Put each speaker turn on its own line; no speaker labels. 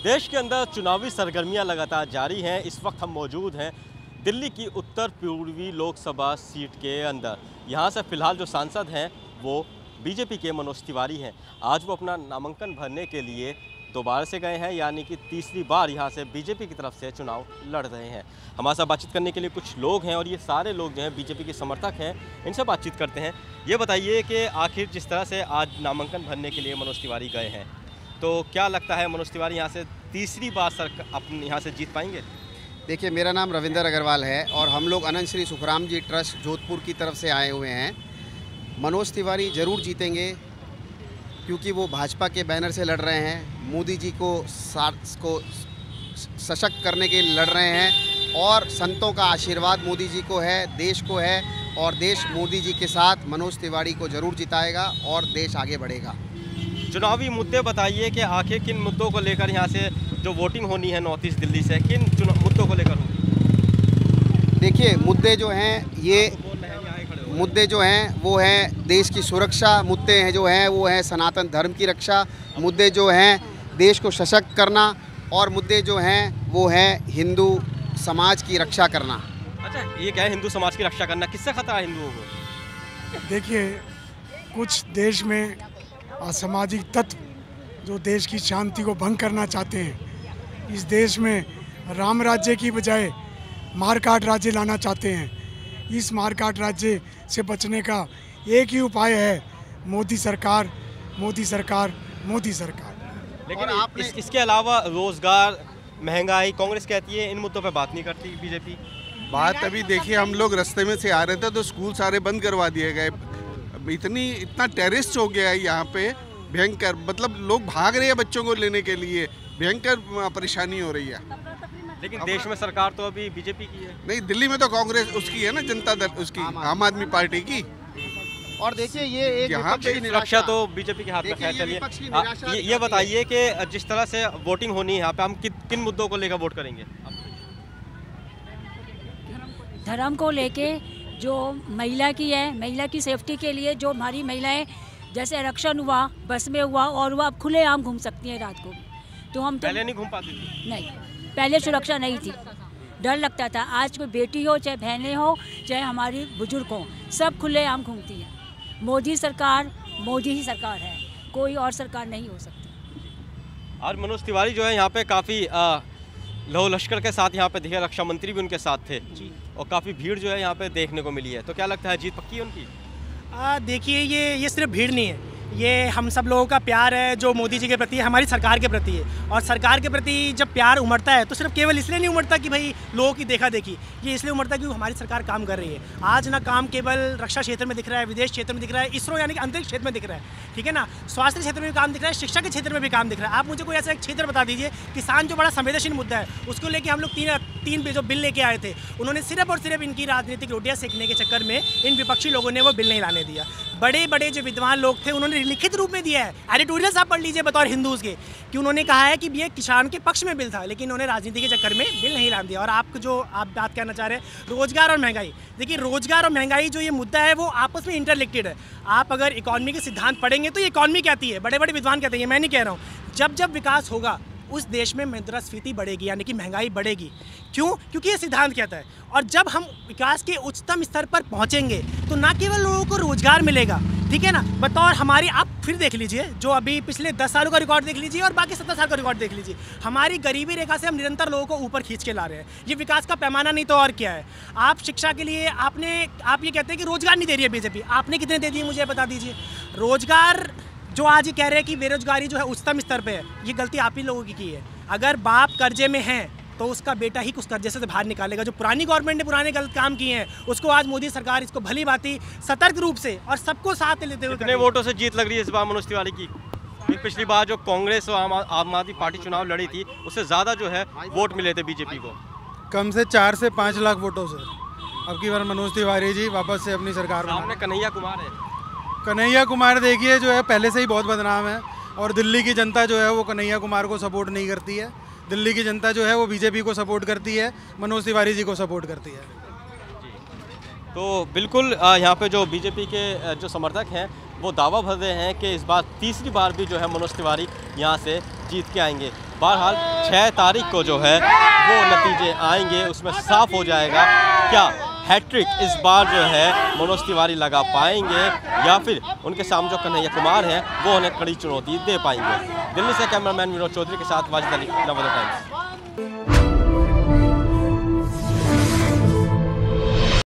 देश के अंदर चुनावी सरगर्मियां लगातार जारी हैं। इस वक्त हम मौजूद हैं दिल्ली की उत्तर पूर्वी लोकसभा सीट के अंदर। यहाँ से फ़िलहाल जो सांसद हैं वो बीजेपी के मनोज तिवारी हैं। आज वो अपना नामांकन भरने के लिए दोबारा से गए हैं, यानी कि तीसरी बार यहाँ से बीजेपी की तरफ से चुनाव लड़ रहे हैं। हमारे साथ बातचीत करने के लिए कुछ लोग हैं और ये सारे लोग जो हैं बीजेपी के समर्थक हैं। इनसे बातचीत करते हैं। ये बताइए कि आखिर जिस तरह से आज नामांकन भरने के लिए मनोज तिवारी गए हैं, तो क्या लगता है मनोज तिवारी यहाँ से तीसरी बार अपने यहाँ से जीत पाएंगे?
देखिए, मेरा नाम रविंदर अग्रवाल है और हम लोग अनंत श्री सुखराम जी ट्रस्ट जोधपुर की तरफ से आए हुए हैं। मनोज तिवारी ज़रूर जीतेंगे क्योंकि वो भाजपा के बैनर से लड़ रहे हैं, मोदी जी को सशक्त करने के लिए लड़ रहे हैं और संतों का आशीर्वाद मोदी जी को है, देश को है और देश मोदी जी के साथ मनोज तिवारी को ज़रूर जिताएगा और देश आगे बढ़ेगा।
चुनावी मुद्दे बताइए कि आखिर किन मुद्दों को लेकर यहाँ से जो वोटिंग होनी है नॉर्थ ईस्ट दिल्ली से, किन मुद्दों को लेकर होगी?
देखिए, मुद्दे जो हैं वो हैं देश की सुरक्षा, मुद्दे हैं जो हैं वो हैं सनातन धर्म की रक्षा, मुद्दे जो हैं देश को सशक्त करना और मुद्दे जो हैं वो हैं हिंदू समाज की रक्षा करना।
अच्छा, ये क्या है हिंदू समाज की रक्षा करना? किससे खतरा है हिंदुओं को?
देखिए, कुछ देश में असामाजिक तत्व जो देश की शांति को भंग करना चाहते हैं, इस देश में राम राज्य की बजाय मारकाट राज्य लाना चाहते हैं। इस मारकाट राज्य से बचने का एक ही उपाय है मोदी सरकार, मोदी सरकार, मोदी सरकार।
लेकिन इसके अलावा रोजगार, महंगाई, कांग्रेस कहती है इन मुद्दों पर बात नहीं करती बीजेपी।
बात अभी देखिए, हम लोग रास्ते में से आ रहे थे तो स्कूल सारे बंद करवा दिए गए। इतना टेररिस्ट हो गया है यहाँ पे, भयंकर, मतलब लोग भाग रहे हैं बच्चों को लेने के लिए, भयंकर परेशानी हो रही है।
लेकिन देश में सरकार तो अभी बीजेपी की है।
नहीं, दिल्ली में तो कांग्रेस उसकी है ना, जनता दल उसकी, आम आदमी पार्टी की।
और देखिए, ये एक
यहाँ पे सुरक्षा तो बीजेपी के हाथ में है। चलिए ये बताइए कि जिस तरह से वोटिंग होनी है यहाँ पे, हम किन मुद्दों को लेकर वोट करेंगे?
धर्म को लेके, जो महिला की है, महिला की सेफ्टी के लिए, जो हमारी महिलाएं जैसे आरक्षण हुआ, बस में हुआ और वह अब खुलेआम घूम सकती हैं रात को भी। तो हम तो
पहले नहीं घूम पाती थी।
नहीं, पहले सुरक्षा नहीं थी, डर लगता था। आज कोई बेटी हो, चाहे बहनें हो, चाहे हमारी बुजुर्ग हो, सब खुलेआम घूमती हैं। मोदी सरकार, मोदी ही सरकार है, कोई और सरकार नहीं हो सकती।
और मनोज तिवारी जो है यहाँ पे काफ़ी लहो लश्कर के साथ यहाँ पे दिखे, रक्षा मंत्री भी उनके साथ थे जी, और काफ़ी भीड़ जो है यहाँ पे देखने को मिली है। तो क्या लगता है जीत पक्की है उनकी?
देखिए, ये सिर्फ भीड़ नहीं है, ये हम सब लोगों का प्यार है जो मोदी जी के प्रति है, हमारी सरकार के प्रति है। और सरकार के प्रति जब प्यार उमड़ता है तो सिर्फ केवल इसलिए नहीं उमड़ता कि भाई लोगों की देखा देखी, ये इसलिए उमड़ता है क्योंकि हमारी सरकार काम कर रही है। आज ना काम केवल रक्षा क्षेत्र में दिख रहा है, विदेश क्षेत्र में दिख रहा है, इसरो यानी कि अंतरिक्ष क्षेत्र में दिख रहा है, ठीक है ना, स्वास्थ्य क्षेत्र में भी काम दिख रहा है, शिक्षा के क्षेत्र में भी काम दिख रहा है। आप मुझे कोई ऐसा एक क्षेत्र बता दीजिए, किसान जो बड़ा संवेदनशील मुद्दा है, उसको लेकर हम लोग तीन जो बिल लेके आए थे, उन्होंने सिर्फ और सिर्फ इनकी राजनीतिक रोटियां सेकने के चक्कर में इन विपक्षी लोगों ने वो बिल नहीं लाने दिया। बड़े बड़े जो विद्वान लोग थे उन्होंने लिखित रूप में दिया है, एडिटोरियल आप पढ़ लीजिए बतौर हिंदूज के, कि उन्होंने कहा है कि ये किसान के पक्ष में बिल था, लेकिन उन्होंने राजनीति के चक्कर में बिल नहीं लान दिया। और आप बात कहना चाह रहे हैं रोजगार और महंगाई, देखिए रोजगार और महंगाई जो ये मुद्दा है वो आपस में इंटरलिंक्टेड है। आप अगर इकोनॉमी के सिद्धांत पढ़ेंगे तो ये इकोनॉमी कहती है, बड़े बड़े विद्वान कहते हैं, मैं नहीं कह रहा हूँ। जब विकास होगा उस देश में मुद्रास्फीति बढ़ेगी, यानी कि महंगाई बढ़ेगी। क्यों? क्योंकि ये सिद्धांत कहता है। और जब हम विकास के उच्चतम स्तर पर पहुंचेंगे तो ना केवल लोगों को रोजगार मिलेगा, ठीक है ना, बतौर हमारी, आप फिर देख लीजिए जो अभी पिछले 10 सालों का रिकॉर्ड देख लीजिए और बाकी 70 साल का रिकॉर्ड देख लीजिए, हमारी गरीबी रेखा से हम निरंतर लोगों को ऊपर खींच के ला रहे हैं। ये विकास का पैमाना नहीं तो और क्या है। आप शिक्षा के लिए आप ये कहते हैं कि रोजगार नहीं दे रही है बीजेपी, आपने कितने दे दिए मुझे बता दीजिए। रोजगार जो आज ये कह रहे हैं कि बेरोजगारी जो है उच्चतम स्तर पे है, ये गलती आप ही लोगों की है। अगर बाप कर्जे में है तो उसका बेटा ही कुछ कर्जे से बाहर निकालेगा। जो पुरानी गवर्नमेंट ने पुराने गलत काम किए हैं उसको आज मोदी सरकार इसको भली भांति सतर्क रूप से और सबको साथ लेते हुए,
कितने वोटों से जीत लग रही है इस बार मनोज तिवारी की? पिछली बार जो कांग्रेस और आम आदमी पार्टी चुनाव लड़ी थी उससे ज़्यादा जो है वोट मिले थे बीजेपी को,
कम से 4 से 5 लाख वोटों से। अब की बार मनोज तिवारी जी वापस से अपनी सरकार में।
कन्हैया कुमार है,
कन्हैया कुमार देखिए जो है पहले से ही बहुत बदनाम है और दिल्ली की जनता जो है वो कन्हैया कुमार को सपोर्ट नहीं करती है। दिल्ली की जनता जो है वो बीजेपी को सपोर्ट करती है, मनोज तिवारी जी को सपोर्ट करती है।
तो बिल्कुल यहाँ पे जो बीजेपी के जो समर्थक हैं वो दावा भर रहे हैं कि इस बार तीसरी बार भी जो है मनोज तिवारी यहाँ से जीत के आएंगे। बहरहाल 6 तारीख को जो है वो नतीजे आएंगे, उसमें साफ हो जाएगा क्या हैट्रिक इस बार जो है मनोज तिवारी लगा पाएंगे या फिर उनके सामने जो कन्हैया कुमार हैं वो उन्हें कड़ी चुनौती दे पाएंगे। दिल्ली से कैमरामैन विनोद चौधरी के साथ वाजिद अली, नवोदय टाइम्स।